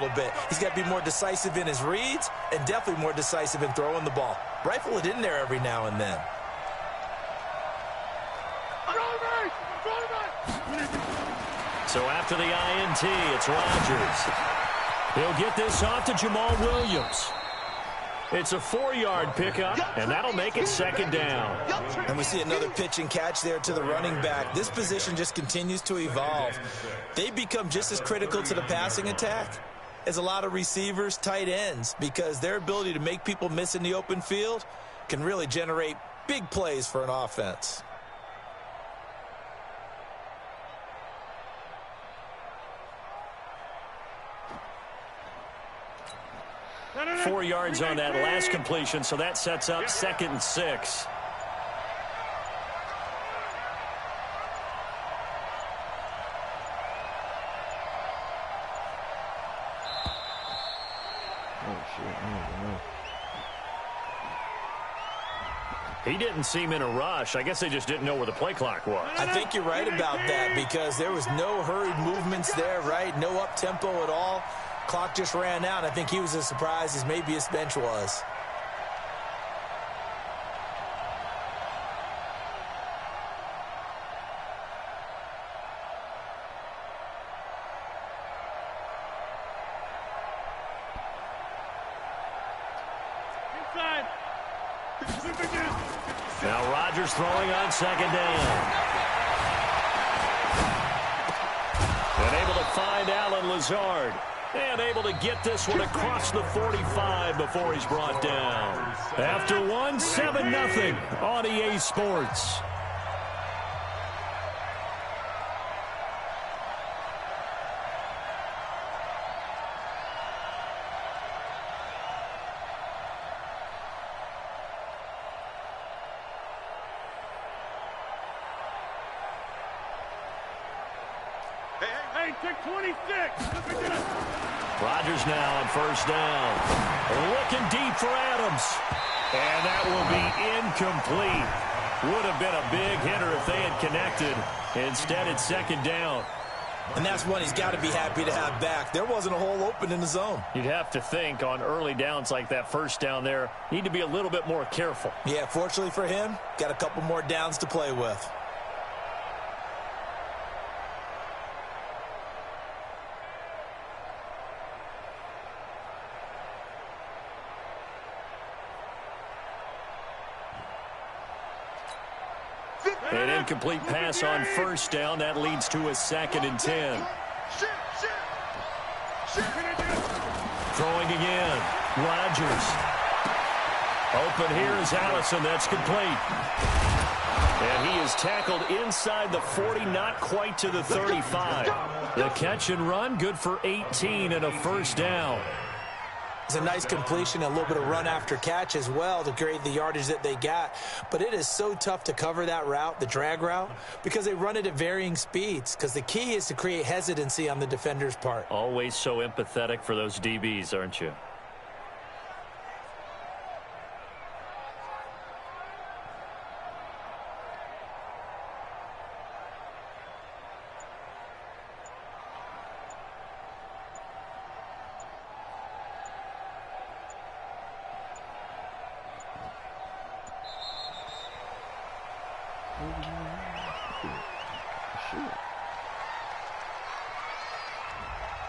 little bit. He's got to be more decisive in his reads and definitely more decisive in throwing the ball. Rifle it in there every now and then. So after the INT, it's Rodgers. He'll get this off to Jamal Williams. It's a 4-yard pickup, and that'll make it second down. And we see another pitch and catch there to the running back. This position just continues to evolve. They become just as critical to the passing attack as a lot of receivers, tight ends, because their ability to make people miss in the open field can really generate big plays for an offense. Four yards on that last completion, so that sets up 2nd and 6. He didn't seem in a rush. I guess they just didn't know where the play clock was. I think you're right about that because there was no hurried movements there, right? No up-tempo at all. Clock just ran out. I think he was as surprised as maybe his bench was. Now Rodgers throwing on 2nd down. And able to find Allen Lazard. And able to get this one across the 45 before he's brought down. After one, 7-0 on EA Sports. Hey, take 26. Rodgers now on 1st down. Looking deep for Adams. And that will be incomplete. Would have been a big hitter if they had connected. Instead, it's 2nd down. And that's one he's got to be happy to have back. There wasn't a hole open in the zone. You'd have to think on early downs like that 1st down there, need to be a little bit more careful. Yeah, fortunately for him, got a couple more downs to play with. An incomplete pass on 1st down. That leads to a 2nd and 10. Throwing again. Rodgers. Open here is Allison. That's complete. And he is tackled inside the 40, not quite to the 35. The catch and run, good for 18 and a 1st down. It's a nice completion, a little bit of run after catch as well to create the yardage that they got. But it is so tough to cover that route, the drag route, because they run it at varying speeds. Because the key is to create hesitancy on the defender's part. Always so empathetic for those DBs, aren't you?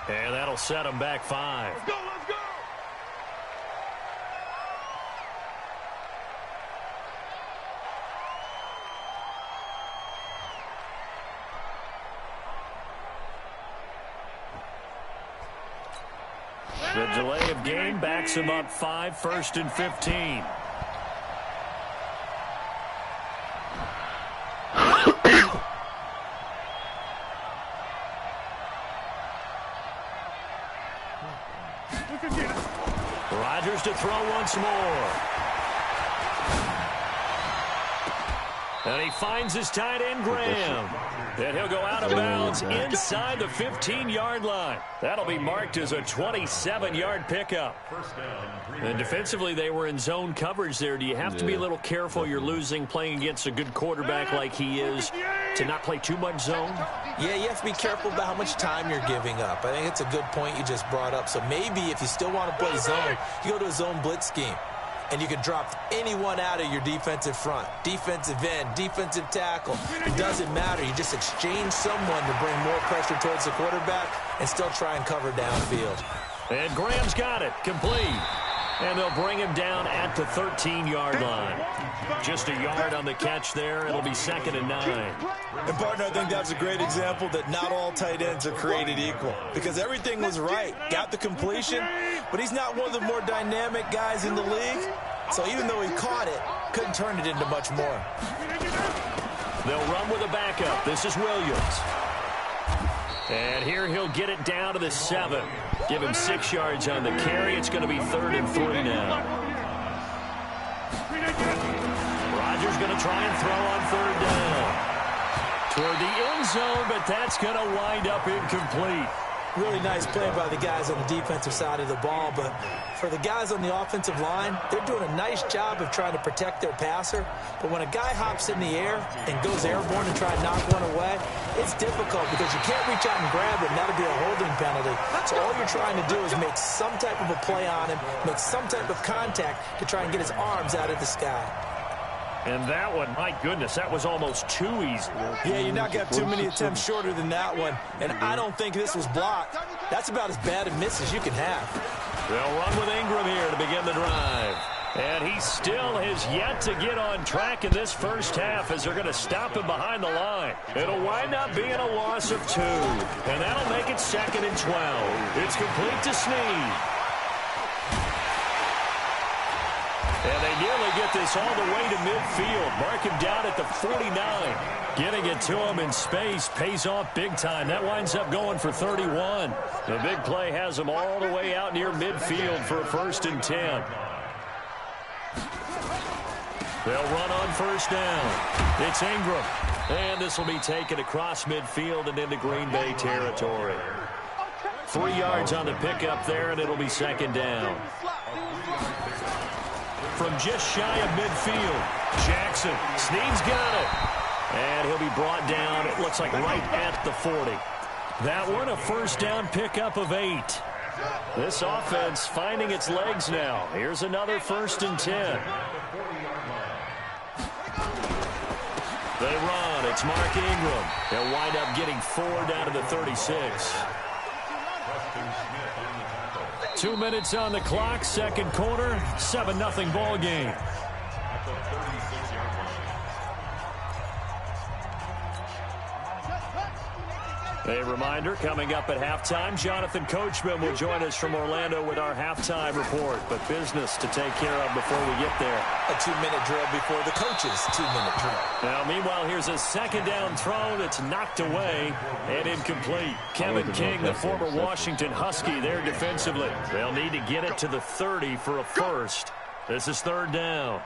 And that'll set them back 5. Let's go, let's go! The delay of game backs him up 5, 1st and 15. Rodgers to throw once more. And he finds his tight end, Graham. And he'll go out of bounds inside the 15-yard line. That'll be marked as a 27-yard pickup. And defensively, they were in zone coverage there. Do you have to be a little careful? You're losing, playing against a good quarterback like he is, to not play too much zone? Yeah, you have to be careful about how much time you're giving up. I think it's a good point you just brought up. So maybe if you still want to play zone, you go to a zone blitz scheme. And you can drop anyone out of your defensive front, defensive end, defensive tackle. It doesn't matter. You just exchange someone to bring more pressure towards the quarterback and still try and cover downfield. And Graham's got it, complete. And they'll bring him down at the 13-yard line. Just a yard on the catch there. It'll be 2nd and 9. And, partner, I think that's a great example that not all tight ends are created equal. Because everything was right. Got the completion, but he's not one of the more dynamic guys in the league. So even though he caught it, couldn't turn it into much more. They'll run with a backup. This is Williams. And here he'll get it down to the 7. Give him 6 yards on the carry. It's going to be 3rd and 3 now. Rodgers going to try and throw on 3rd down. Toward the end zone, but that's going to wind up incomplete. Really nice play by the guys on the defensive side of the ball, but for the guys on the offensive line, they're doing a nice job of trying to protect their passer. But when a guy hops in the air and goes airborne and try to knock one away, it's difficult because you can't reach out and grab it, and that'll be a holding penalty. So all you're trying to do is make some type of a play on him, make some type of contact to try and get his arms out of the sky. And that one, my goodness, that was almost too easy. Yeah, you're not got too many attempts shorter than that one. And I don't think this was blocked. That's about as bad a miss as you can have. They'll run with Ingram here to begin the drive. And he still has yet to get on track in this first half as they're going to stop him behind the line. It'll wind up being a loss of 2. And that'll make it 2nd and 12. It's complete to Snead. And they nearly get this all the way to midfield. Mark him down at the 49. Getting it to him in space pays off big time. That winds up going for 31. The big play has him all the way out near midfield for a 1st and 10. They'll run on 1st down. It's Ingram. And this will be taken across midfield and into Green Bay territory. 3 yards on the pickup there, and it'll be 2nd down. From just shy of midfield, Jackson. Snead's got it. And he'll be brought down, it looks like right at the 40. That one a 1st down pickup of 8. This offense finding its legs now. Here's another 1st and 10. They run. It's Mark Ingram. They'll wind up getting 4 down to the 36. 2 minutes on the clock, 2nd quarter, 7-0 ball game. A reminder, coming up at halftime, Jonathan Coachman will join us from Orlando with our halftime report. But business to take care of before we get there. A 2-minute drill before the coach's 2-minute drill. Now, meanwhile, here's a 2nd down throw that's knocked away and incomplete. Kevin King, the former Washington Husky, there defensively. They'll need to get it to the 30 for a 1st. This is 3rd down.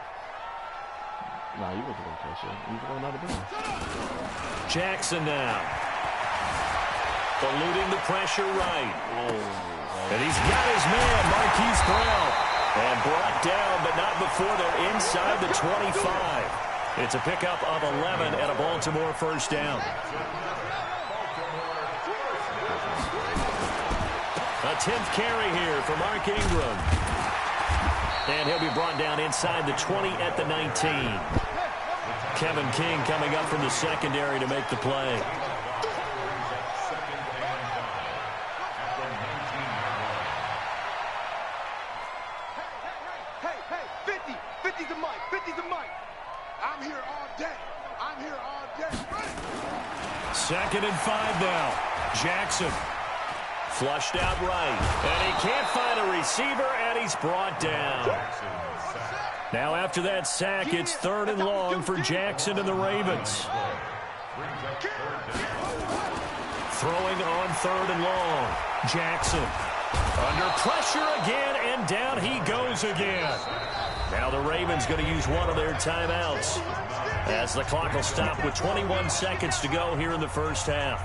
Nah, you wasn't going to catch it. You was going out of bounds. Jackson now. Eluding the pressure right. And he's got his man, Marquise Brown. And brought down, but not before they're inside the 25. It's a pickup of 11 and a Baltimore 1st down. A 10th carry here for Mark Ingram. And he'll be brought down inside the 20 at the 19. Kevin King coming up from the secondary to make the play. Second and 5 now. Jackson flushed out right. And he can't find a receiver, and he's brought down. Now after that sack, it's 3rd and long for Jackson and the Ravens. Throwing on 3rd and long. Jackson Under pressure again, and down he goes again. Now the Ravens going to use one of their timeouts as the clock will stop with 21 seconds to go here in the first half.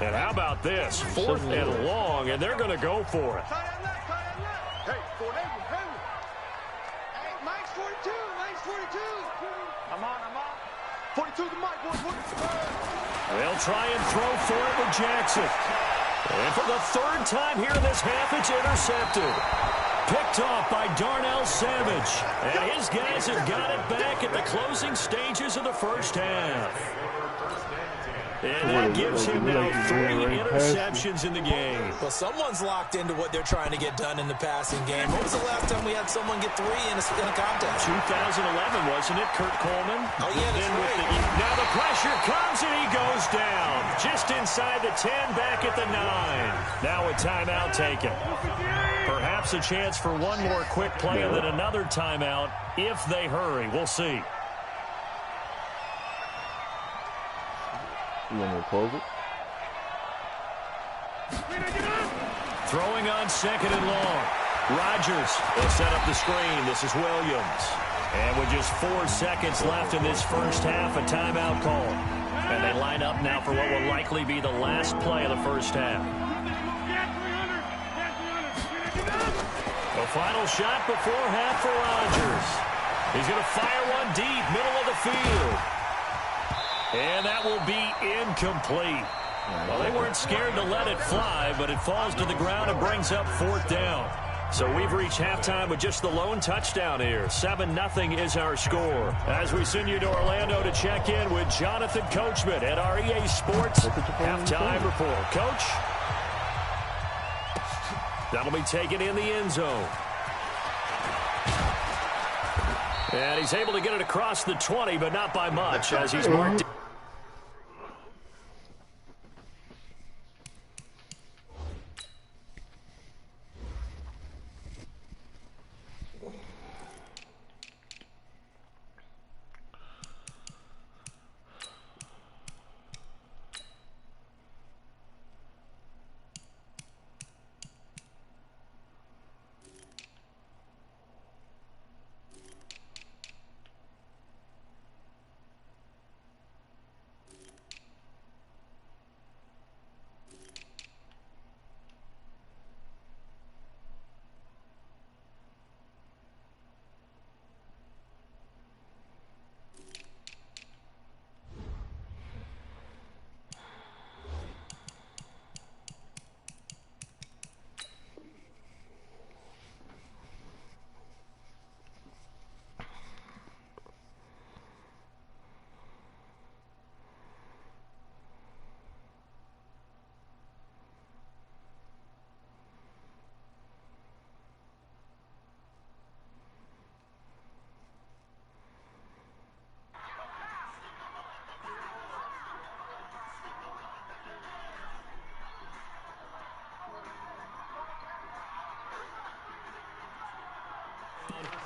And how about this? 4th and long, and they're going to go for it. Hey, Mike's 42. Mike's 42. I'm on. 42 to Mike. They'll try and throw for it with Jackson. And for the 3rd time here in this half, it's intercepted. Picked off by Darnell Savage. And his guys have got it back at the closing stages of the first half. And that gives him now 3 interceptions in the game. Well, someone's locked into what they're trying to get done in the passing game. When was the last time we had someone get 3 in a contest? 2011, wasn't it, Kurt Coleman? Oh, yeah, that's right. Now the pressure comes, and he goes down. Just inside the 10, back at the 9. Now a timeout taken. Perhaps a chance for one more quick play and then another timeout if they hurry. We'll see. You want me to close it? Throwing on 2nd and long. Rodgers will set up the screen. This is Williams. And with just 4 seconds left in this first half, a timeout call. And they line up now for what will likely be the last play of the first half. The final shot before half for Rodgers. He's going to fire one deep, middle of the field. And that will be incomplete. Well, they weren't scared to let it fly, but it falls to the ground and brings up 4th down. So we've reached halftime with just the lone touchdown here. 7-0 is our score. As we send you to Orlando to check in with Jonathan Coachman at our EA Sports halftime report. Coach? That'll be taken in the end zone. And he's able to get it across the 20, but not by much as he's marked.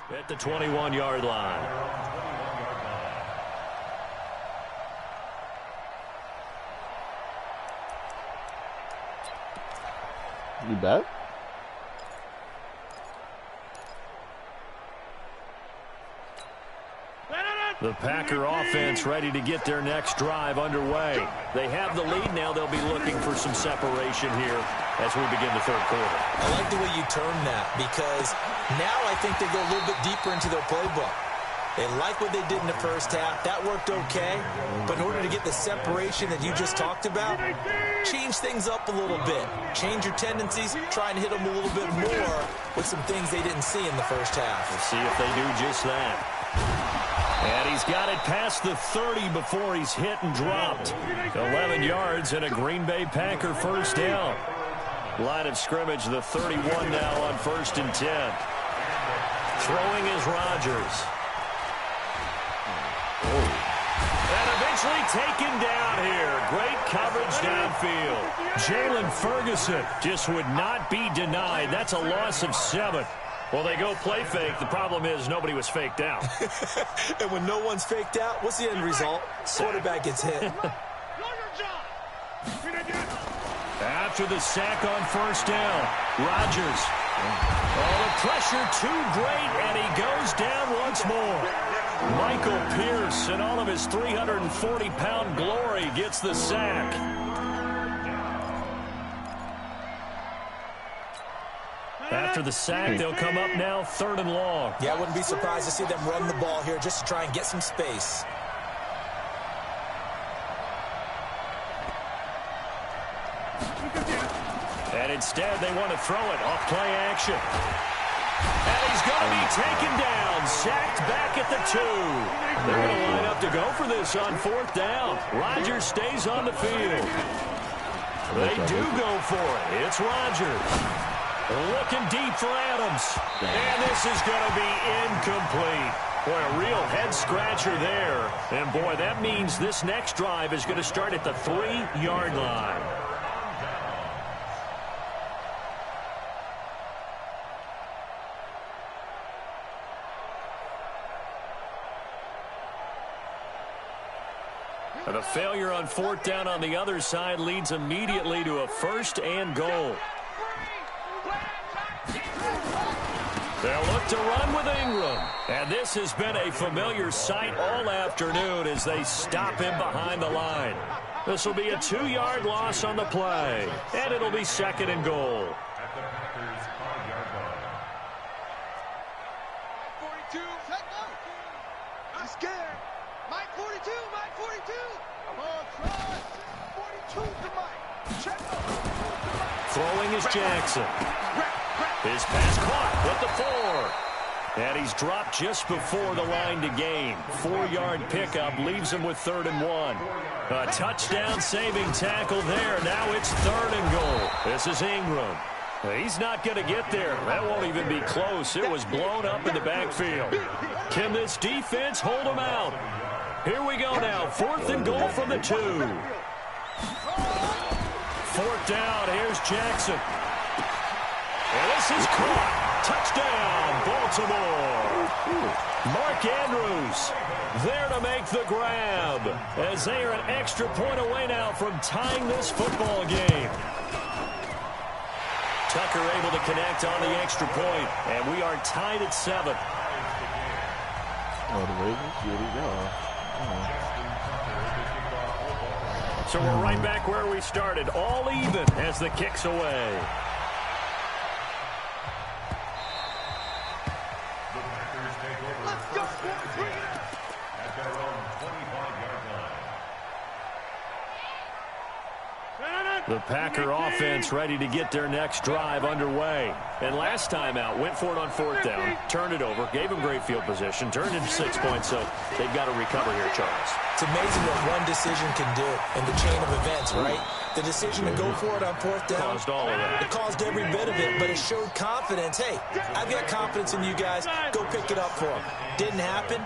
At the 21-yard line. You back? The Packer offense ready to get their next drive underway. They have the lead now. They'll be looking for some separation here as we begin the 3rd quarter. I like the way you term that because now I think they go a little bit deeper into their playbook. They like what they did in the first half. That worked okay. But in order to get the separation that you just talked about, change things up a little bit. Change your tendencies. Try and hit them a little bit more with some things they didn't see in the first half. We'll see if they do just that. And he's got it past the 30 before he's hit and dropped. 11 yards and a Green Bay Packer first down. Line of scrimmage, the 31 now on 1st and 10. Throwing is Rodgers. And eventually taken down here. Great coverage downfield. Jalen Ferguson just would not be denied. That's a loss of 7. Well, they go play fake. The problem is nobody was faked out. And when no one's faked out, what's the end result? Quarterback gets hit. After the sack on first down, Rodgers. Oh, the pressure too great, and he goes down once more. Michael Pierce, in all of his 340-pound glory, gets the sack. After the sack, they'll come up now 3rd and long. Yeah, I wouldn't be surprised to see them run the ball here just to try and get some space. And instead, they want to throw it off play action. And he's going to be taken down, sacked back at the 2. They're going to line up to go for this on 4th down. Rodgers stays on the field. They do go for it. It's Rodgers. Looking deep for Adams. And this is going to be incomplete. Boy, a real head-scratcher there. And, boy, that means this next drive is going to start at the 3-yard line. The failure on 4th down on the other side leads immediately to a 1st and goal. They'll look to run with Ingram. And this has been a familiar sight all afternoon as they stop him behind the line. This will be a 2-yard loss on the play. And it'll be 2nd and goal. 42, I'm scared. Mike 42, Mike 42. Come on, try. 42 to Mike. Check. Throwing is Jackson. His pass caught with the 4. And he's dropped just before the line to gain. 4-yard pickup leaves him with 3rd and 1. A touchdown saving tackle there. Now it's 3rd and goal. This is Ingram. He's not going to get there. That won't even be close. It was blown up in the backfield. Can this defense hold him out? Here we go now. 4th and goal from the 2. 4th down. Here's Jackson. And this is caught. Touchdown, Baltimore. Mark Andrews there to make the grab as they are an extra point away now from tying this football game. Tucker able to connect on the extra point, and we are tied at 7. Oh, the Ravens, here we go. So we're right back where we started, all even as the kick's away. The Packer offense ready to get their next drive underway. And last time out, went for it on 4th down, turned it over, gave them great field position, turned it into 6 points, so they've got to recover here, Charles. It's amazing what one decision can do in the chain of events, right? The decision to go for it on 4th down. Caused all of that. It caused every bit of it, but it showed confidence. Hey, I've got confidence in you guys. Go pick it up for them. Didn't happen.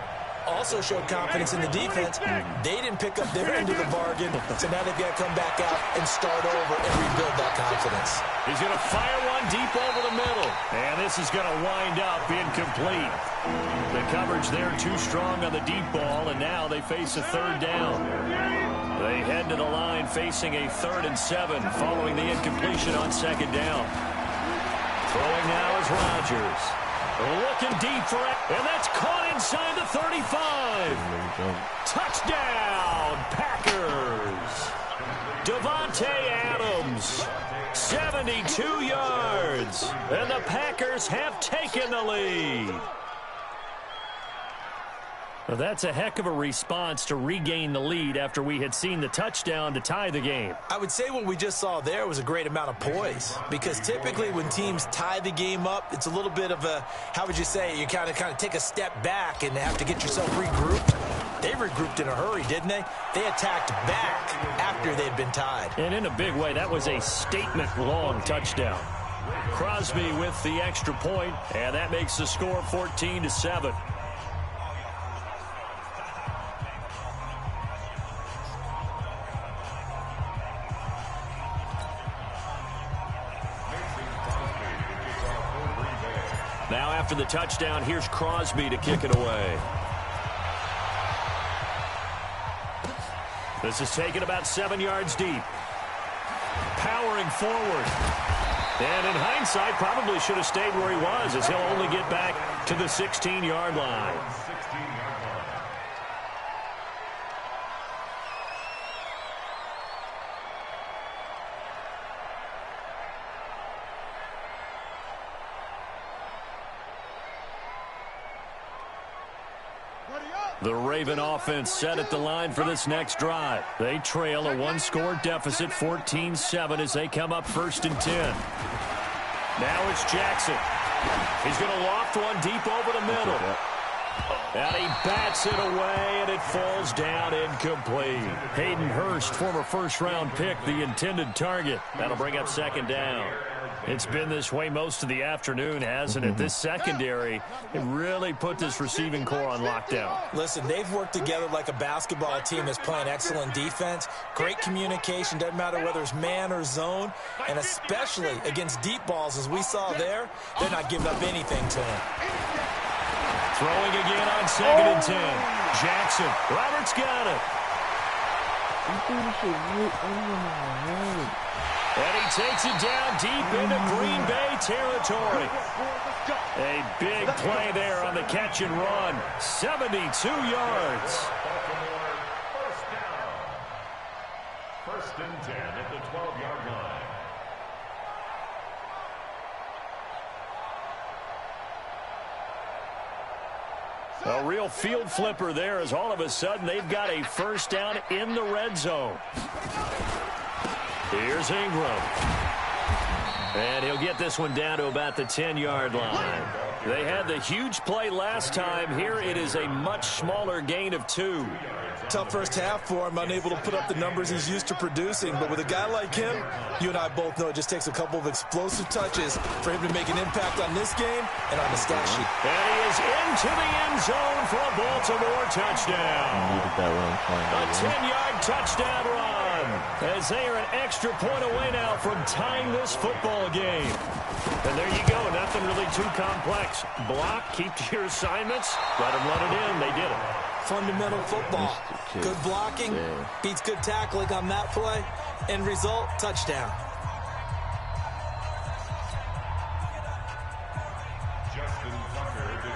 Also showed confidence in the defense. They didn't pick up their end of the bargain, so now they've got to come back out and start over and rebuild that confidence. He's going to fire one deep over the middle, and this is going to wind up incomplete. The coverage there too strong on the deep ball, and now they face a 3rd down. They head to the line facing a 3rd and 7 following the incompletion on 2nd down. Throwing now is Rodgers. Looking deep for it, and that's caught inside the 35. Touchdown, Packers. Davante Adams, 72 yards, and the Packers have taken the lead. Well, that's a heck of a response to regain the lead after we had seen the touchdown to tie the game. I would say what we just saw there was a great amount of poise, because typically when teams tie the game up, it's a little bit of a, how would you say, you kind of take a step back and have to get yourself regrouped. They regrouped in a hurry, didn't they? They attacked back after they'd been tied. And in a big way, that was a statement-long touchdown. Crosby with the extra point, and that makes the score 14-7. Now after the touchdown, here's Crosby to kick it away. This is taken about 7 yards deep. Powering forward. And in hindsight, probably should have stayed where he was, as he'll only get back to the 16-yard line. The Raven offense set at the line for this next drive. They trail a one-score deficit, 14-7, as they come up 1st and 10. Now it's Jackson. He's going to loft one deep over the middle. And he bats it away, and it falls down incomplete. Hayden Hurst, former first-round pick, the intended target. That'll bring up 2nd down. It's been this way most of the afternoon, hasn't it? This secondary, it really put this receiving core on lockdown. Listen, they've worked together like a basketball team that's playing excellent defense. Great communication, doesn't matter whether it's man or zone. And especially against deep balls, as we saw there, they're not giving up anything to him. Throwing again on 2nd and 10. Jackson, Roberts got it. And he takes it down deep into Green Bay territory. A big play there on the catch and run. 72 yards. 1st and 10 at the 12-yard line. A real field flipper there, as all of a sudden they've got a 1st down in the red zone. Here's Ingram. And he'll get this one down to about the 10-yard line. They had the huge play last time. Here it is a much smaller gain of 2. Tough first half for him, unable to put up the numbers he's used to producing. But with a guy like him, you and I both know it just takes a couple of explosive touches for him to make an impact on this game and on the stat sheet. And he is into the end zone for a Baltimore touchdown. A 10-yard touchdown run. As they are an extra point away now from tying this football game. And there you go, nothing really too complex. Block, keep to your assignments, let them run it in. They did it. Fundamental football. Good blocking, beats good tackling on that play. End result, touchdown.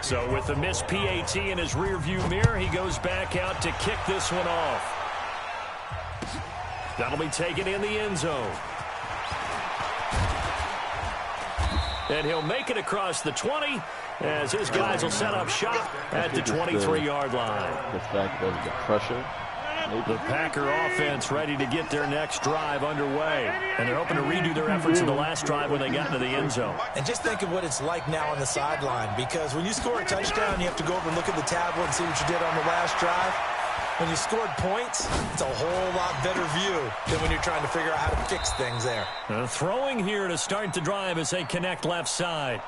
So with the missed PAT in his rearview mirror, he goes back out to kick this one off. That'll be taken in the end zone. And he'll make it across the 20 as his guys will set up shop at the 23-yard line. The fact that the pressure. The Packer offense ready to get their next drive underway. And they're hoping to redo their efforts in the last drive when they got into the end zone. And just think of what it's like now on the sideline, because when you score a touchdown, you have to go over and look at the tablet and see what you did on the last drive. When you scored points, it's a whole lot better view than when you're trying to figure out how to fix things there. Throwing here to start the drive as they connect left side.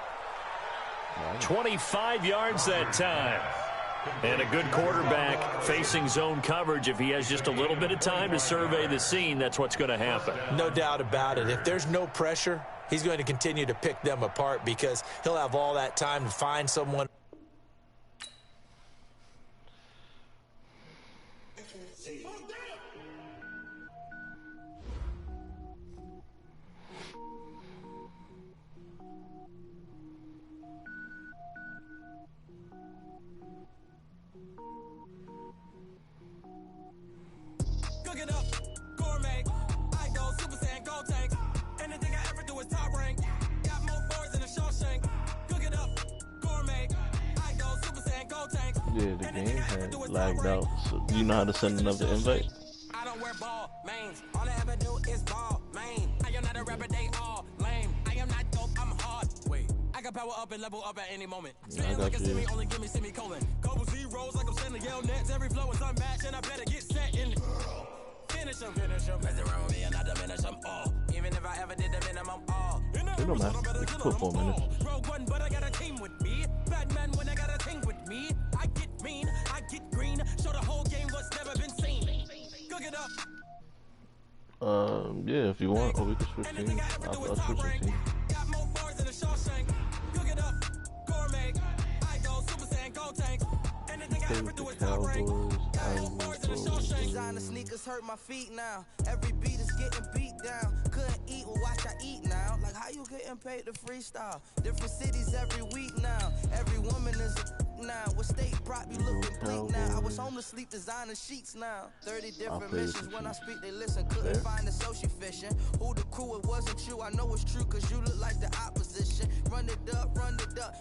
25 yards that time. And a good quarterback facing zone coverage. If he has just a little bit of time to survey the scene, that's what's going to happen. No doubt about it. If there's no pressure, he's going to continue to pick them apart because he'll have all that time to find someone. Yeah, the game had lagged out. So you know how to send another invite? I don't wear ball, mains. All I ever do is ball, main. I am not a rapper, they all lame. I am not dope, I'm hard. Wait, I can power up and level up at any moment. Spitting like a semi, only give me semicolon. Couple zeros like I'm sending yell nets. Every flow is unmatched, and I better get set in. Finish them. Mess around with me and I diminish them all. Even if I ever did the minimum all. It don't matter. It's put 4 minutes. Rogue one, but I got a team with me. Batman when I got a team with me. I get mean, I get green. Show the whole game what's never been seen. Cook it up. Yeah, if you want, or we can switch teams. I'll switch the team. Got more bars than a Shawshank. Cook it up. play with the Cowboys, I will go with Designer sneakers hurt my feet now. Every beat is getting beat down. Couldn't eat, well watch I eat now. Like how you getting paid to freestyle? Different cities every week now. Every woman is a now. What state brought me looking bleak now? I was home to sleep designer sheets now. 30 different missions. When I speak they listen. Couldn't find the social fishing. Who the crew, it wasn't you. I know it's true cause you look like the opposition. Run it up.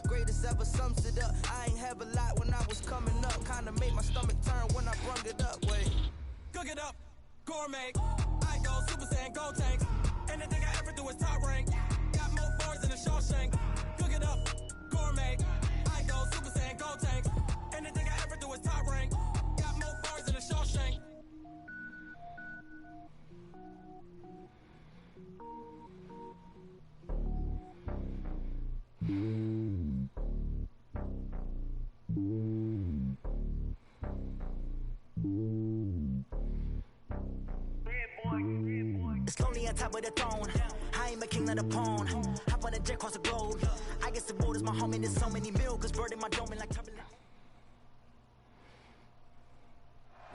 Greatest ever sums it up. I ain't have a lot when I was coming up. Kinda made my stomach turn when I brung it up. Wait. Cook it up, gourmet. I go Super Saiyan, go tank. Anything I ever do is top rank. Got more bars than a Shawshank. Cook it up, gourmet. I go Super Saiyan, go tank. Anything I ever do is top rank. Got more bars than a Shawshank. It's lonely on top of the throne. I am a king of the pawn. Hop on a jet across the globe. I guess the world is my home and there's so many milkers bird in my dome and like turbulence.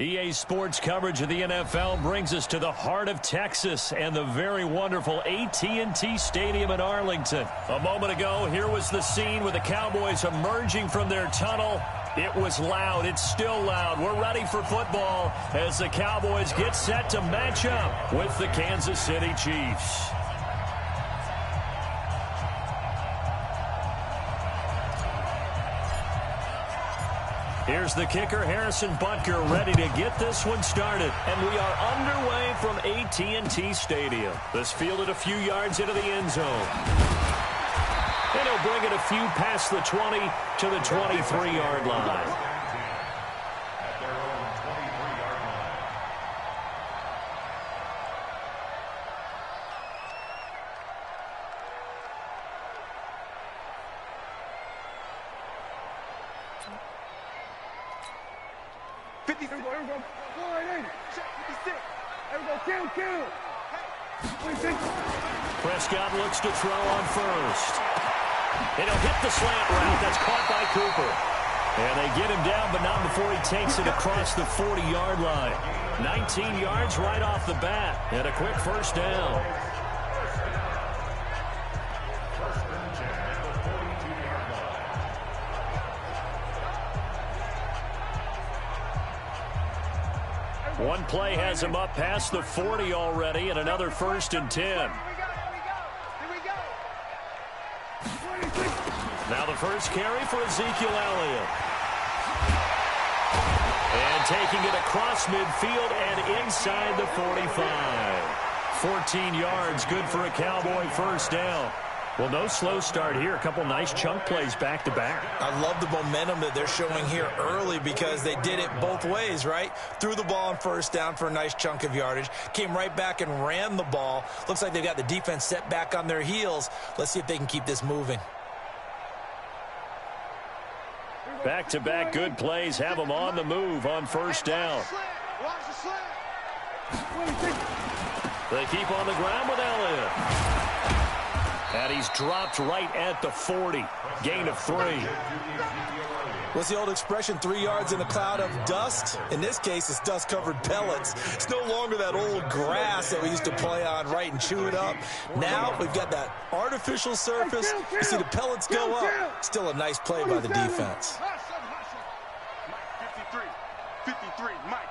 EA Sports coverage of the NFL brings us to the heart of Texas and the very wonderful AT&T Stadium in Arlington. A moment ago, here was the scene with the Cowboys emerging from their tunnel. It was loud. It's still loud. We're ready for football as the Cowboys get set to match up with the Kansas City Chiefs. Here's the kicker, Harrison Butker, ready to get this one started. And we are underway from AT&T Stadium. This fielded a few yards into the end zone. And he'll bring it a few past the 20 to the 23-yard line. Prescott looks to throw on first. And he'll hit the slant route. That's caught by Cooper. And they get him down, but not before he takes it across the 40-yard line. 19 yards right off the bat. And a quick first down. One play has him up past the 40 already, and another 1st and 10. Now the first carry for Ezekiel Elliott. And taking it across midfield and inside the 45. 14 yards, good for a Cowboy first down. Well, no slow start here. A couple nice chunk plays back-to-back. I love the momentum that they're showing here early because they did it both ways, right? Threw the ball on first down for a nice chunk of yardage. Came right back and ran the ball. Looks like they've got the defense set back on their heels. Let's see if they can keep this moving. Back-to-back good plays have them on the move on first down. They keep on the ground with Elliott. And he's dropped right at the 40. Gain of 3. What's the old expression, 3 yards in a cloud of dust? In this case, it's dust-covered pellets. It's no longer that old grass that we used to play on, right, and chew it up. Now we've got that artificial surface. You see the pellets go up. Still a nice play by the defense. 53, Mike.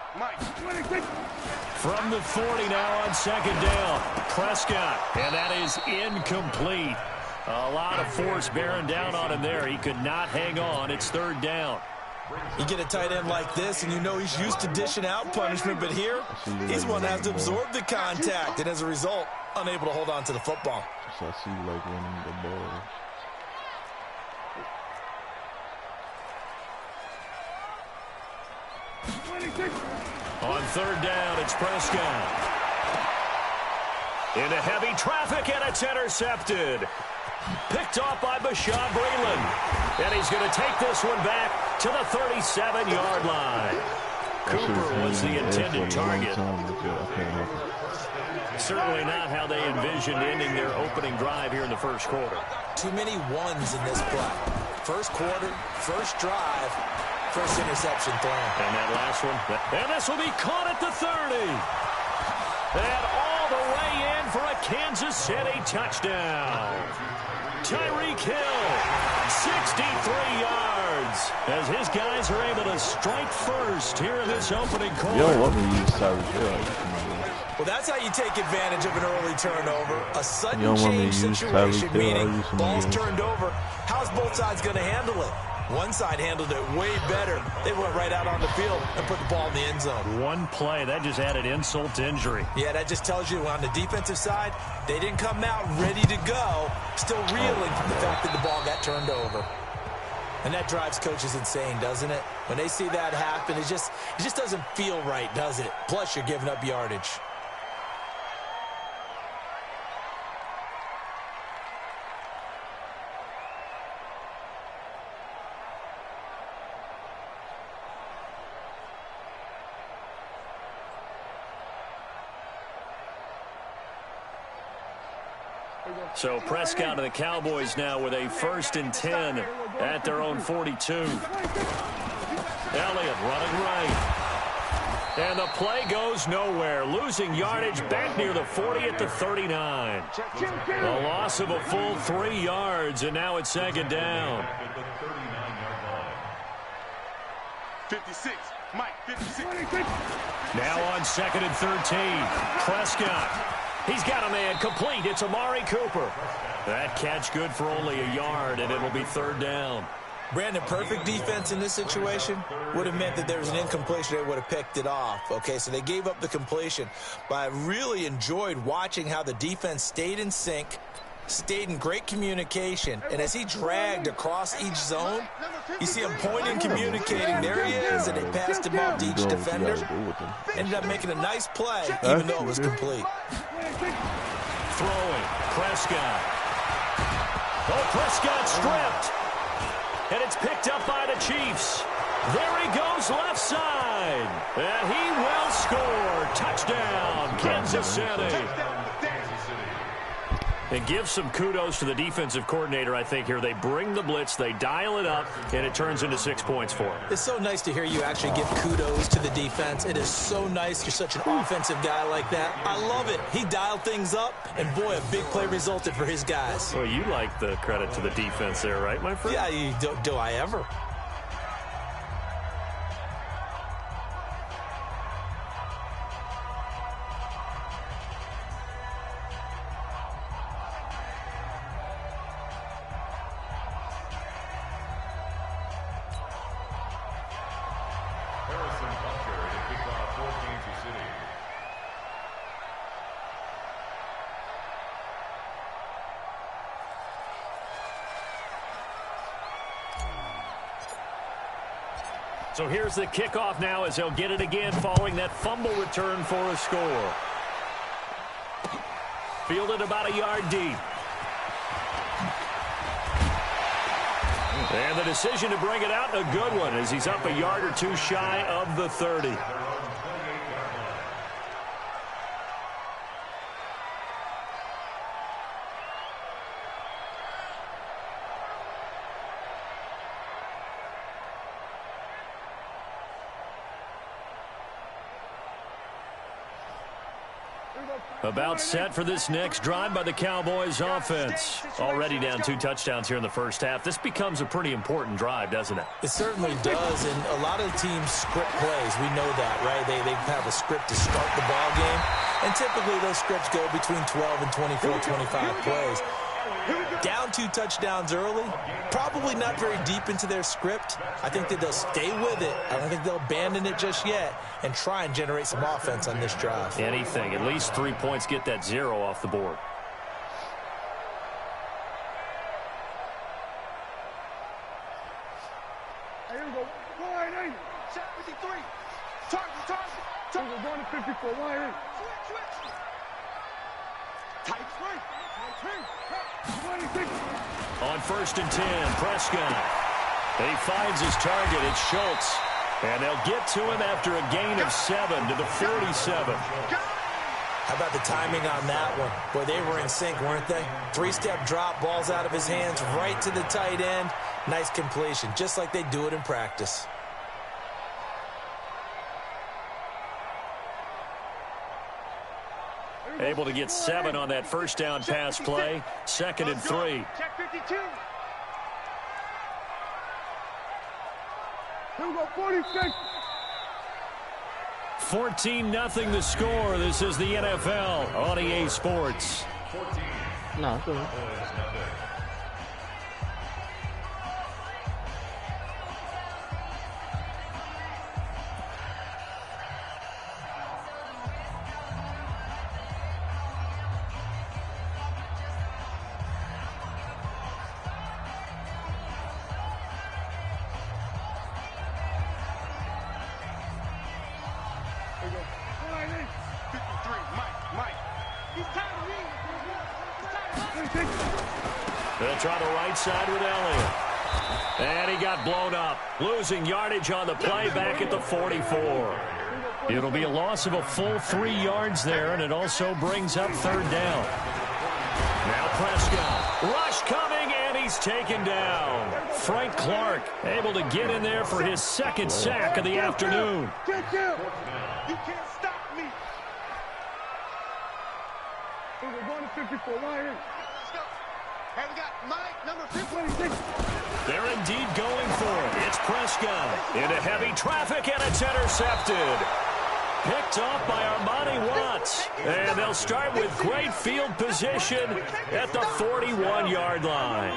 From the 40 now on second down. Prescott, and that is incomplete. A lot of force bearing down on him there. He could not hang on. It's 3rd down. You get a tight end like this, and you know he's used to dishing out punishment, but here, he's one that has to absorb the contact, and as a result, unable to hold on to the football. So I see like winning the ball. On 3rd down, it's Prescott. Into heavy traffic, and it's intercepted. Picked off by Bashaud Breeland. And he's going to take this one back to the 37-yard line. Cooper was the intended target. Certainly not how they envisioned ending their opening drive here in the first quarter. Too many ones in this play. First quarter, first drive, First interception thrown. And that last one. And this will be caught at the 30. And all the way in for a Kansas City touchdown. Tyreek Hill, 63 yards, as his guys are able to strike first here in this opening quarter. You don't want me to use Tyreek Hill. Well, that's how you take advantage of an early turnover. A sudden You don't want me change to use situation, Tyreek Hill. meaning ball's turned over. How's both sides going to handle it? One side handled it way better. They went right out on the field and put the ball in the end zone. One play, that just added insult to injury. Yeah, that just tells you on the defensive side, they didn't come out ready to go, still reeling from the fact that the ball got turned over. And that drives coaches insane, doesn't it? When they see that happen, it just doesn't feel right, does it? Plus, you're giving up yardage. So Prescott and the Cowboys now with a 1st and 10 at their own 42. Elliott running right. And the play goes nowhere. Losing yardage back near the 40 at the 39. A loss of a full 3 yards, and now it's 2nd down. 56. Mike, 56. Now on 2nd and 13. Prescott. He's got a man complete. It's Amari Cooper. That catch good for only a yard, and it'll be 3rd down. Brandon, perfect defense in this situation would have meant that there was an incompletion. They would have picked it off. Okay, so they gave up the completion. But I really enjoyed watching how the defense stayed in sync, stayed in great communication. And as he dragged across each zone, you see him pointing, communicating. There he is, and they passed him off to each defender. Ended up making a nice play, even though it was complete. Throwing, Prescott. Oh, Prescott stripped. And it's picked up by the Chiefs. There he goes left side. And he will score. Touchdown, Kansas City. And give some kudos to the defensive coordinator, I think, here. They bring the blitz, they dial it up, and it turns into 6 points for him. It's so nice to hear you actually give kudos to the defense. It is so nice. You're such an offensive guy like that. I love it. He dialed things up, and boy, a big play resulted for his guys. Well, you like the credit to the defense there, right, my friend? Yeah, do I ever? So here's the kickoff now as they'll get it again following that fumble return for a score. Fielded about a yard deep. And the decision to bring it out, a good one, as he's up a yard or two shy of the 30. About set for this next drive by the Cowboys offense. Already down 2 touchdowns here in the first half. This becomes a pretty important drive, doesn't it? It certainly does, and a lot of teams script plays. We know that, right? They have a script to start the ball game, and typically those scripts go between 12 and 24, 25 plays. Down 2 touchdowns early, probably not very deep into their script. I think that they'll stay with it. I don't think they'll abandon it just yet and try and generate some offense on this drive. Anything. At least 3 points, get that 0 off the board. Here we go. Wide 80. 53. Target. Target 1 to 54. Wide 80. Switch. Tight swing. On 1st and 10, Prescott. He finds his target. It's Schultz. And they'll get to him after a gain of 7 to the 47. How about the timing on that one? Boy, they were in sync, weren't they? 3-step drop, balls out of his hands, right to the tight end. Nice completion, just like they do it in practice. Able to get 7 on that first down pass play. 2nd and 3. Check 52. Here we go, 46. 14-0 the score. This is the NFL on EA Sports. No, go ahead. They'll try the right side with Elliott. And he got blown up. Losing yardage on the play back at the 44. It'll be a loss of a full 3 yards there, and it also brings up 3rd down. Now Prescott. Rush coming, and he's taken down. Frank Clark able to get in there for his 2nd sack of the afternoon. You can't stop me. We're going to 54. Right here. Let's go. Hey, we got Mike, number 56. They're indeed going for it. It's Prescott into heavy traffic, and it's intercepted. Picked off by Armani Watts. And they'll start with great field position at the 41-yard line.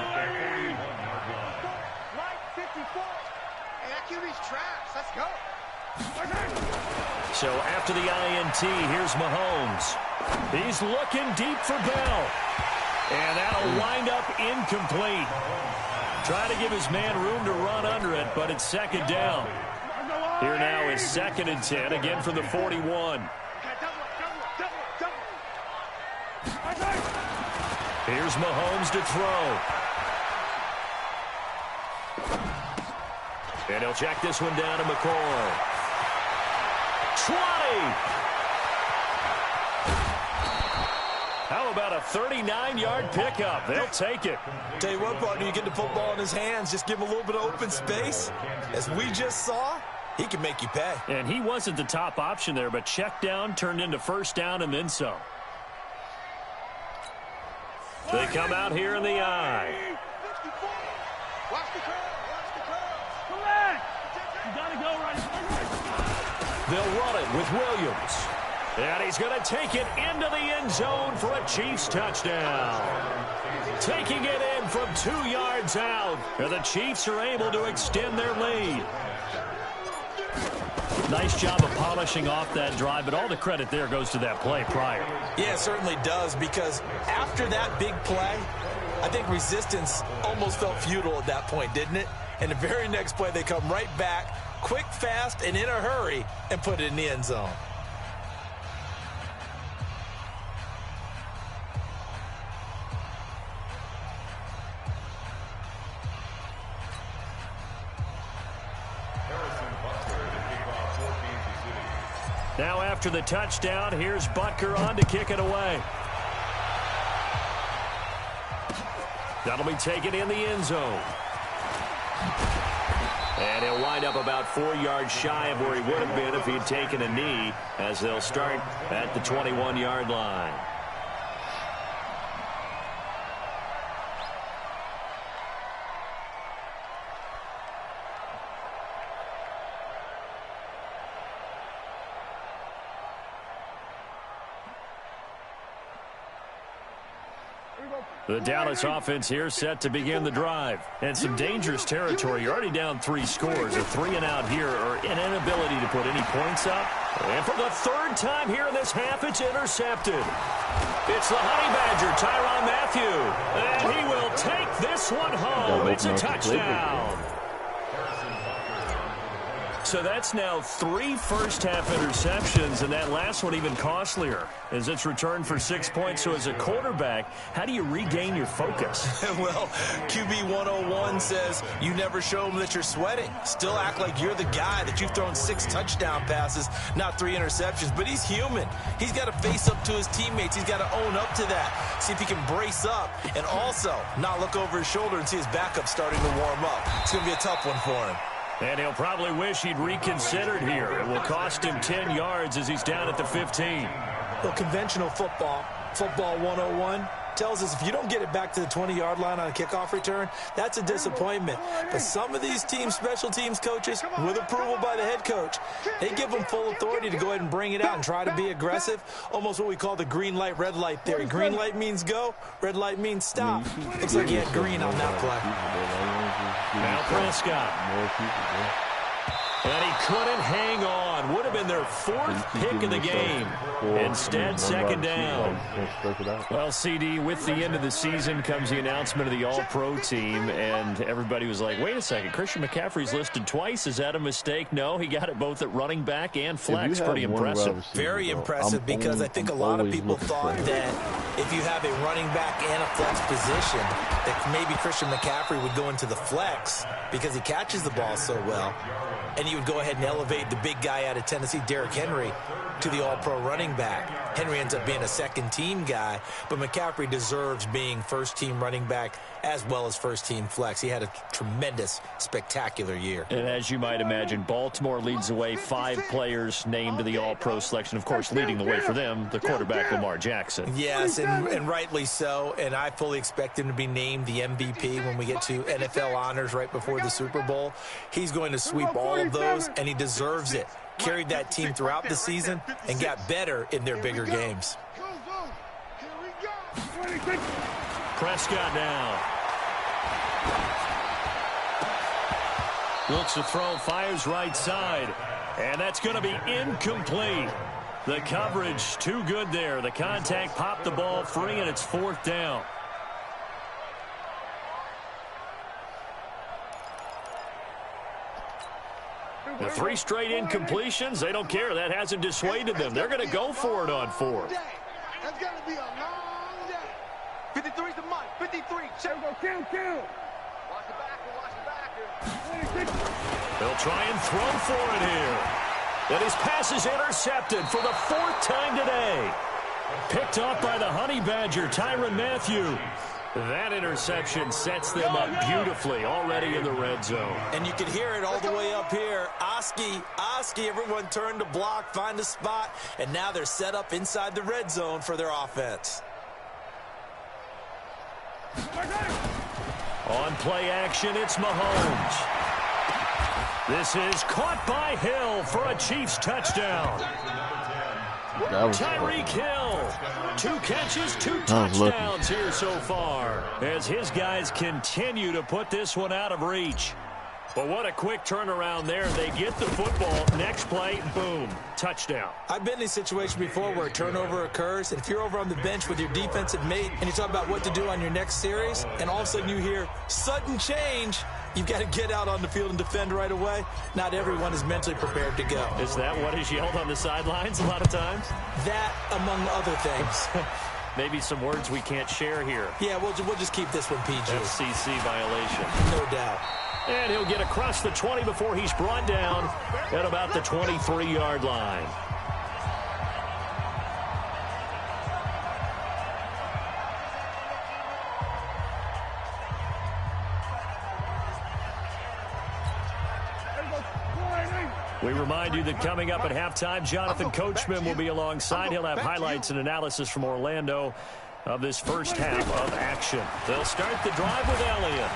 Mike, 54. Hey, that QB's trash. Let's go. So after the INT, here's Mahomes. He's looking deep for Bell. And that'll wind up incomplete. Trying to give his man room to run under it, but it's 2nd down. Here now is 2nd and 10, again from the 41. Here's Mahomes to throw. And he'll check this one down to McCoy. 20! How about a 39-yard pickup? They'll take it. Tell you what, partner, you get the football in his hands, just give him a little bit of open space. As we just saw, he can make you pay. And he wasn't the top option there, but check down turned into 1st down and then some. They come out here in the I. Watch the curl. Watch the curl. Correct. You got to go right. They'll run it with Williams. And he's going to take it into the end zone for a Chiefs touchdown. Taking it in from 2 yards out. And the Chiefs are able to extend their lead. Nice job of polishing off that drive, but all the credit there goes to that play prior. Yeah, it certainly does, because after that big play, I think resistance almost felt futile at that point, didn't it? And the very next play, they come right back, quick, fast, and in a hurry, and put it in the end zone. Now after the touchdown, here's Butker on to kick it away. That'll be taken in the end zone. And he'll wind up about 4 yards shy of where he would have been if he'd taken a knee, as they'll start at the 21-yard line. The Dallas offense here set to begin the drive. And some dangerous territory. You're already down 3 scores. A 3-and-out here, or an inability to put any points up. And for the 3rd time here in this half, it's intercepted. It's the Honey Badger, Tyrann Mathieu. And he will take this one home. It's a touchdown. So that's now 3 first-half interceptions, and that last one even costlier as it's returned for 6 points. So as a quarterback, how do you regain your focus? Well, QB 101 says you never show them that you're sweating. Still act like you're the guy, that you've thrown 6 touchdown passes, not 3 interceptions. But he's human. He's got to face up to his teammates. He's got to own up to that. See if he can brace up and also not look over his shoulder and see his backup starting to warm up. It's going to be a tough one for him. And he'll probably wish he'd reconsidered here. It will cost him 10 yards as he's down at the 15. Well, conventional football 101, tells us if you don't get it back to the 20-yard line on a kickoff return, that's a disappointment. But some of these teams, special teams coaches, with approval by the head coach, they give them full authority to go ahead and bring it out and try to be aggressive, almost what we call the green light, red light theory. Green light means go, red light means stop. Looks like he had green on that play. Now Prescott. And he couldn't hang on. Would have been their fourth pick of the game. Instead, second down. Well, CD, with the end of the season comes the announcement of the All-Pro team, and everybody was like, wait a second, Christian McCaffrey's listed twice. Is that a mistake? No, he got it both at running back and flex. Pretty impressive. Very impressive, because I think a lot of people thought that if you have a running back and a flex position, that maybe Christian McCaffrey would go into the flex because he catches the ball so well. And you would go ahead and elevate the big guy out of Tennessee, Derrick Henry, to the all-pro running back. Henry ends up being a second-team guy, but McCaffrey deserves being first-team running back as well as first-team flex. He had a tremendous, spectacular year. And as you might imagine, Baltimore leads the way. 5 players named to the all-pro selection. Of course, leading the way for them, the quarterback, Lamar Jackson. Yes, and rightly so. And I fully expect him to be named the MVP when we get to NFL honors right before the Super Bowl. He's going to sweep all of those, and he deserves it. Carried that team throughout the season and got better in their bigger games. Prescott now. Looks to throw, fires right side. And that's going to be incomplete. The coverage too good there. The contact popped the ball free, and it's 4th down. The 3 straight incompletions, they don't care. That hasn't dissuaded them. They're going to go for it on 4th. That's going to be a long day. 53's the mark. 53. Check. Kill. Watch the backer. They'll try and throw for it here. And his pass is intercepted for the 4th time today. Picked off by the Honey Badger, Tyrann Mathieu. That interception sets them up beautifully already in the red zone. And you can hear it all the way up here. Oski, everyone turned to block, find a spot, and now they're set up inside the red zone for their offense. On play action, it's Mahomes. This is caught by Hill for a Chiefs touchdown. Tyreek Hill, 2 catches, 2 touchdowns here so far, as his guys continue to put this one out of reach. But what a quick turnaround there. They get the football. Next play, boom, touchdown. I've been in a situation before where a turnover occurs, and if you're over on the bench with your defensive mate and you talk about what to do on your next series, and all of a sudden you hear sudden change, you've got to get out on the field and defend right away. Not everyone is mentally prepared to go. Is that what is yelled on the sidelines a lot of times? That, among other things. Maybe some words we can't share here. Yeah, we'll just keep this one PG. FCC violation. No doubt. And he'll get across the 20 before he's brought down at about the 23-yard line. We remind you that coming up at halftime, Jonathan Coachman will be alongside. He'll have highlights and analysis from Orlando of this first half of action. They'll start the drive with Elliott.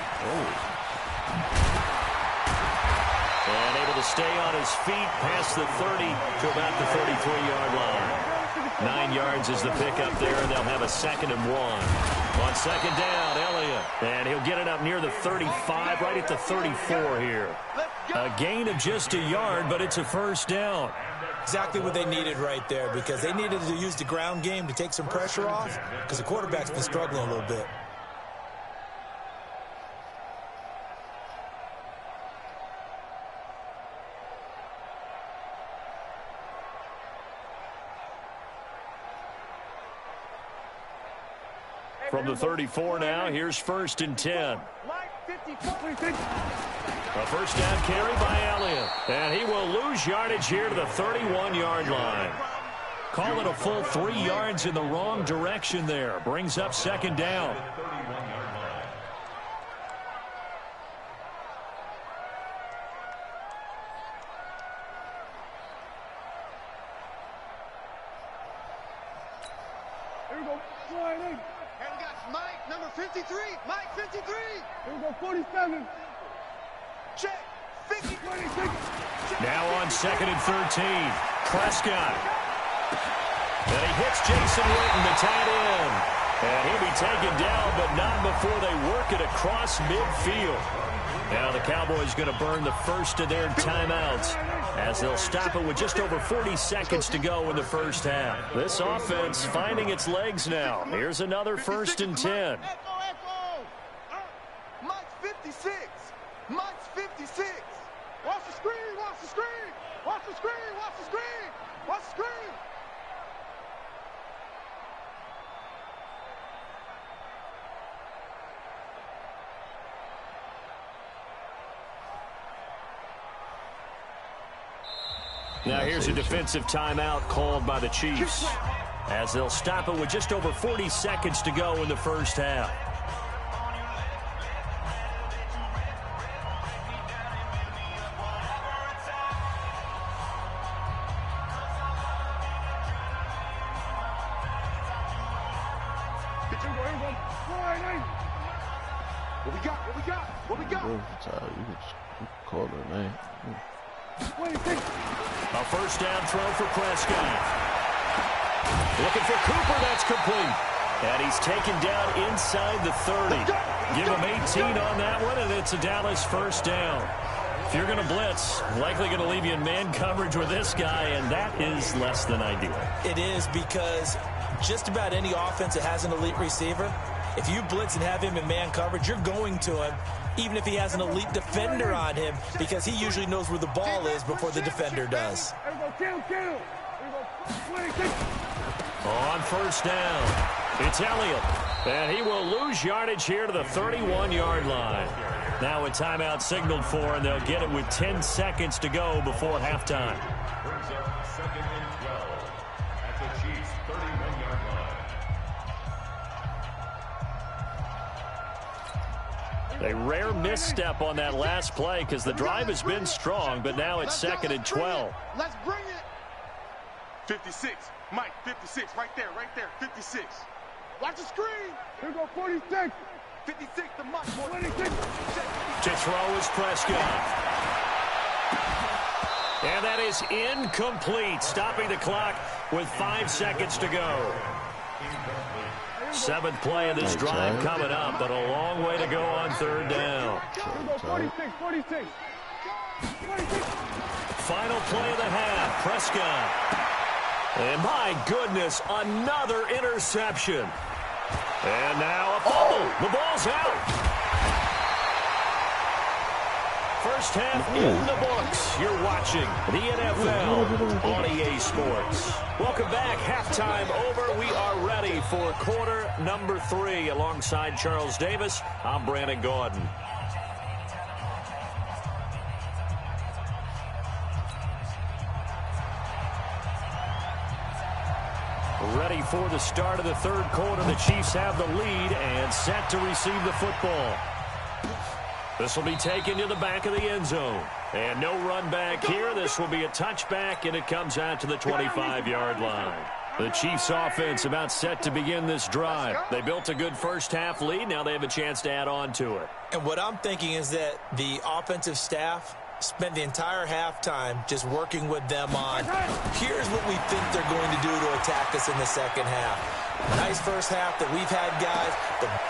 And able to stay on his feet past the 30 to about the 33-yard line. 9 yards is the pickup there, and they'll have a 2nd and 1. On 2nd down, Elliott. And he'll get it up near the 35, right at the 34 here. A gain of just a yard, but it's a 1st down. Exactly what they needed right there, because they needed to use the ground game to take some pressure off, because the quarterback's been struggling a little bit. From the 34 now, here's 1st and 10. A 1st down carry by Elliott. And he will lose yardage here to the 31-yard line. Call it a full 3 yards in the wrong direction there. Brings up 2nd down. Here we go. And we got Mike, number 53. Mike, 53. Here we go, 47. Check. 50. 26. Now on 2nd and 13. Prescott. And he hits Jason Witten, the tight end. And he'll be taken down, but not before they work it across midfield. Now the Cowboys going to burn the first of their timeouts as they'll stop it with just over 40 seconds to go in the first half. This offense finding its legs now. Here's another 1st and 10. Mike's 56. Mike's 56. Watch the screen. Watch the screen. Watch the screen. Watch the screen. Watch the screen. Now here's a defensive timeout called by the Chiefs as they'll stop it with just over 40 seconds to go in the first half. What we got? What we got? What we got? You can call it, man. A first down throw for Prescott. Looking for Cooper, that's complete. And he's taken down inside the 30. Give him 18 on that one, and it's a Dallas first down. If you're going to blitz, likely going to leave you in man coverage with this guy, and that is less than ideal. It is, because just about any offense that has an elite receiver, if you blitz and have him in man coverage, you're going to him, even if he has an elite defender on him, because he usually knows where the ball is before the defender does. On first down, it's Elliott, and he will lose yardage here to the 31-yard line. Now a timeout signaled for, and they'll get it with 10 seconds to go before halftime. Brings up 2nd and 12 at the Chiefs' 31-yard line. A rare misstep on that last play because the drive has been strong, but now it's 2nd and 12. Let's bring it. 56. Mike, 56. Right there, 56. Watch the screen. Here go 46. 56 to Mike. 26. To throw is Prescott. And that is incomplete, stopping the clock with 5 seconds to go. 7th play of this drive coming up, but a long way to go on 3rd down. 46. Final play of the half, Prescott. And my goodness, another interception. And now a fumble. The ball's out. First half in the books. You're watching the NFL on EA Sports. Welcome back. Halftime over. We are ready for quarter number 3. Alongside Charles Davis, I'm Brandon Gordon. Ready for the start of the 3rd quarter. The Chiefs have the lead and set to receive the football. This will be taken to the back of the end zone. And no run back here. This will be a touchback, and it comes out to the 25-yard line. The Chiefs offense about set to begin this drive. They built a good first half lead. Now they have a chance to add on to it. And what I'm thinking is that the offensive staff spent the entire halftime just working with them on, here's what we think they're going to do to attack us in the second half. Nice first half that we've had, guys.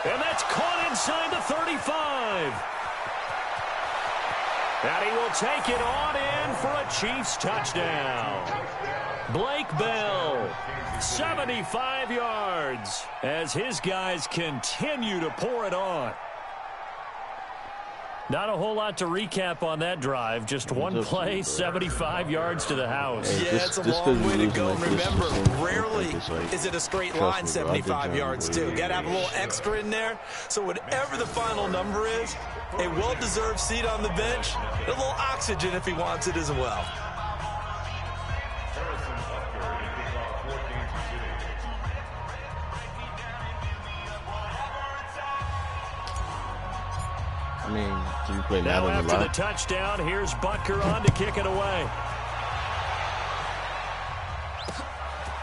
And that's caught inside the 35. And he will take it on in for a Chiefs touchdown. Blake Bell, 75 yards, as his guys continue to pour it on. Not a whole lot to recap on that drive. Just one play, 75 yards to the house. Yeah, it's a long way to go. Remember, rarely is it a straight line 75 yards, too. Got to have a little extra in there. So whatever the final number is, a well-deserved seat on the bench, a little oxygen if he wants it as well. I mean, do you play now Madden after the touchdown, here's Butker on to kick it away.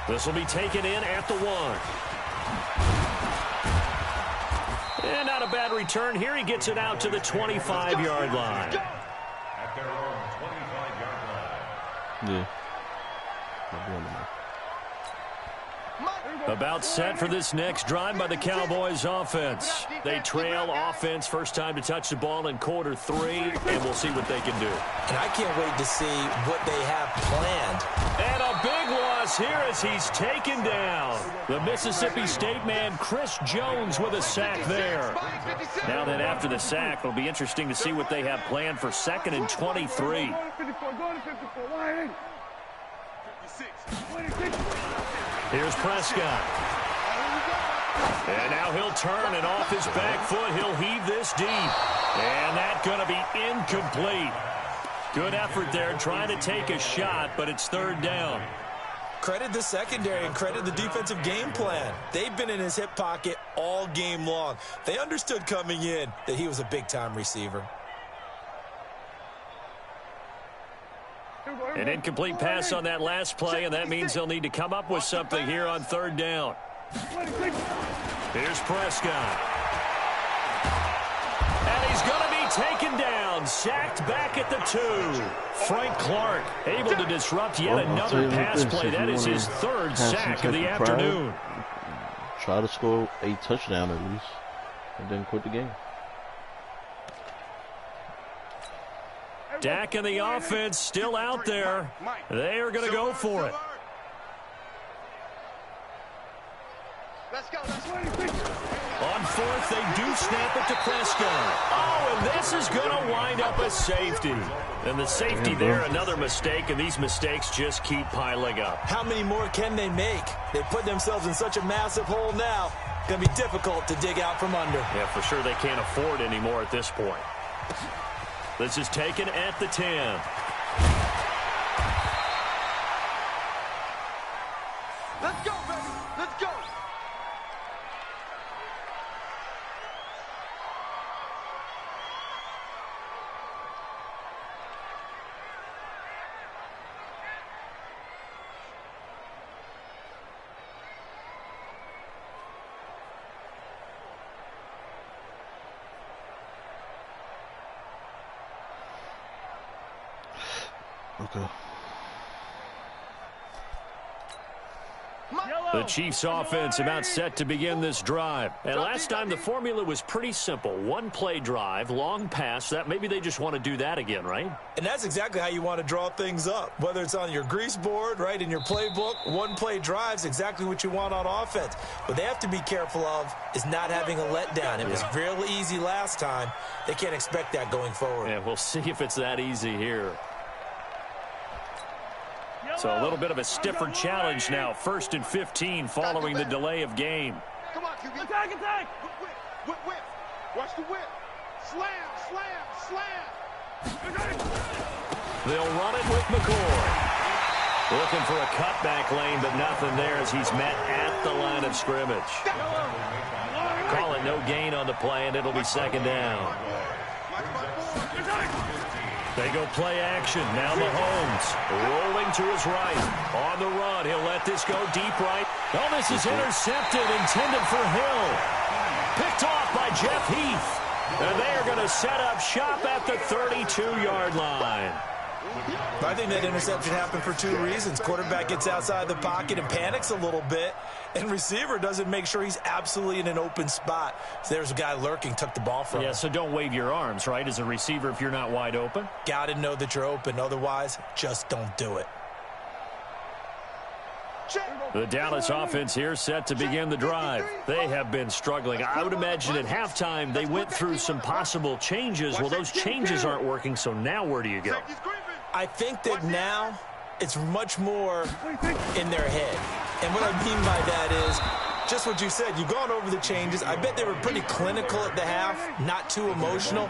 This will be taken in at the 1. And not a bad return here. He gets it out to the 25-yard line. At their own 25-yard line. Yeah. About set for this next drive by the Cowboys offense. They trail offense first time to touch the ball in quarter 3, and we'll see what they can do. And I can't wait to see what they have planned. And a big loss here as he's taken down. The Mississippi State man, Chris Jones, with a sack there. Now then, after the sack, it'll be interesting to see what they have planned for 2nd and 23. Here's Prescott. And now he'll turn, and off his back foot, he'll heave this deep. And that's going to be incomplete. Good effort there, trying to take a shot, but it's 3rd down. Credit the secondary and credit the defensive game plan. They've been in his hip pocket all game long. They understood coming in that he was a big-time receiver. An incomplete pass on that last play, and that means they'll need to come up with something here on 3rd down. Here's Prescott. And he's going to be taken down, sacked back at the 2. Frank Clark able to disrupt yet another pass play. That is his 3rd sack of the afternoon. Try to score a touchdown at least, and then quit the game. Dak and the offense still out there. They are going to go for it. On 4th, they do snap it to Prescott. Oh, and this is going to wind up a safety. And the safety there, another mistake, and these mistakes just keep piling up. How many more can they make? They put themselves in such a massive hole now. Going to be difficult to dig out from under. Yeah, for sure they can't afford any more at this point. This is taken at the 10. Let's go, baby. Let's go. Okay. The Chiefs offense about set to begin this drive. And last time the formula was pretty simple. 1-play drive, long pass. That maybe they just want to do that again, right? And that's exactly how you want to draw things up. Whether it's on your grease board, right, in your playbook, 1-play drive's exactly what you want on offense. What they have to be careful of is not having a letdown. It was real easy last time. They can't expect that going forward. Yeah, we'll see if it's that easy here. So a little bit of a stiffer challenge now. 1st and 15 following the delay of game. Come on, QB. Attack, attack. Whip, whip. Watch the whip. Slam, slam, slam. They'll run it with McCoy. Looking for a cutback lane, but nothing there as he's met at the line of scrimmage. Call it no gain on the play, and it'll be 2nd down. They go play action. Now Mahomes rolling to his right. On the run, he'll let this go deep right. Oh, this is intercepted, intended for Hill. Picked off by Jeff Heath. And they are going to set up shop at the 32-yard line. I think that interception happened for 2 reasons. Quarterback gets outside the pocket and panics a little bit, and receiver doesn't make sure he's absolutely in an open spot. So there's a guy lurking, took the ball from him. Yeah, so don't wave your arms, right, as a receiver if you're not wide open. Got to know that you're open. Otherwise, just don't do it. The Dallas offense here set to begin the drive. They have been struggling. I would imagine at halftime they went through some possible changes. Well, those changes aren't working, so now where do you go? I think that now it's much more in their head. And what I mean by that is just what you said. You've gone over the changes. I bet they were pretty clinical at the half, not too emotional.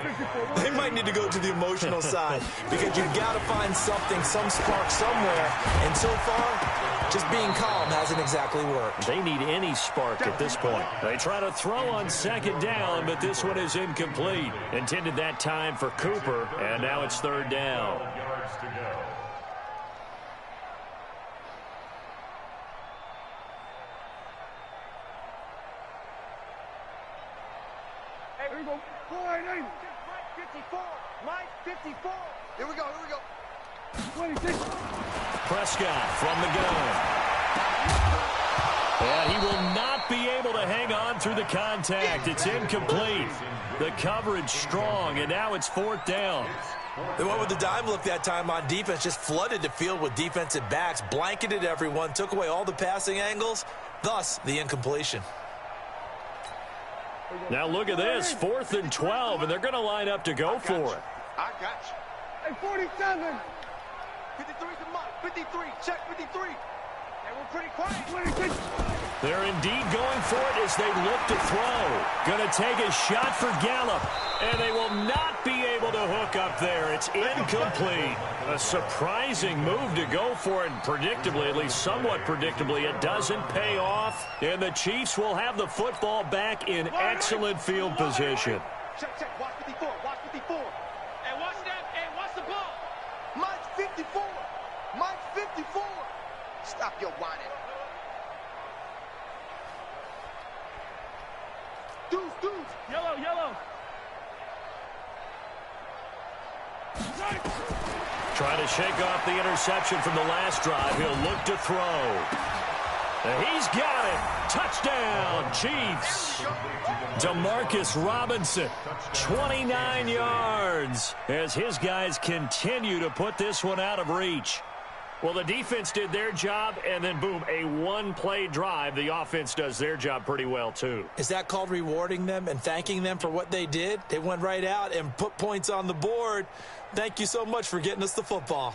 They might need to go to the emotional side because you've got to find something, some spark somewhere. And so far, just being calm hasn't exactly worked. They need any spark at this point. They try to throw on 2nd down, but this one is incomplete. Intended that time for Cooper, and now it's 3rd down. Yards to go. Hey, here we go. 480. 54. Mike, 54. Here we go. 26. Prescott from the gun. And he will not be able to hang on through the contact. It's incomplete. The coverage strong, and now it's 4th down. They went with the dime look that time on defense, just flooded the field with defensive backs, blanketed everyone, took away all the passing angles, thus the incompletion. Now look at this, 4th and 12, and they're going to line up to go for it. I got you. Hey, 47. 53's a mark. 53. Check 53. Hey, we're pretty quiet. 26. They're indeed going for it as they look to throw. Going to take a shot for Gallup, and they will not be able to hook up there. It's incomplete. A surprising move to go for it, and predictably, at least somewhat predictably, it doesn't pay off. And the Chiefs will have the football back in excellent field position. Check. Watch 54. Watch 54. Hey, watch that. Hey, watch the ball. Mike's 54. Mike's 54. Stop your whining. Deuce. Yellow. Trying to shake off the interception from the last drive. He'll look to throw. He's got it. Touchdown, Chiefs. Demarcus Robinson, 29 yards, as his guys continue to put this one out of reach. Well, the defense did their job, and then, boom, a one-play drive. The offense does their job pretty well, too. Is that called rewarding them and thanking them for what they did? They went right out and put points on the board. Thank you so much for getting us the football.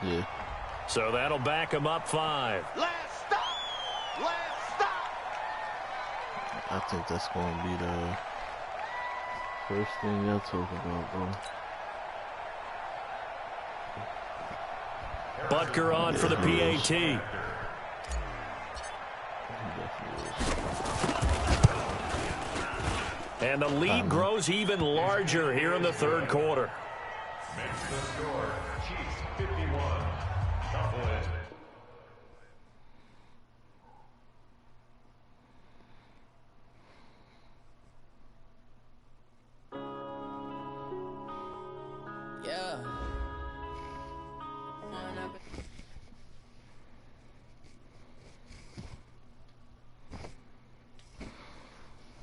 Yeah. So that'll back him up 5. Last stop. I think that's going to be the first thing y'all talk about, bro. Butker on for the PAT. And the lead grows even larger here in the 3rd quarter. Makes the score, Chiefs 51, Cowboys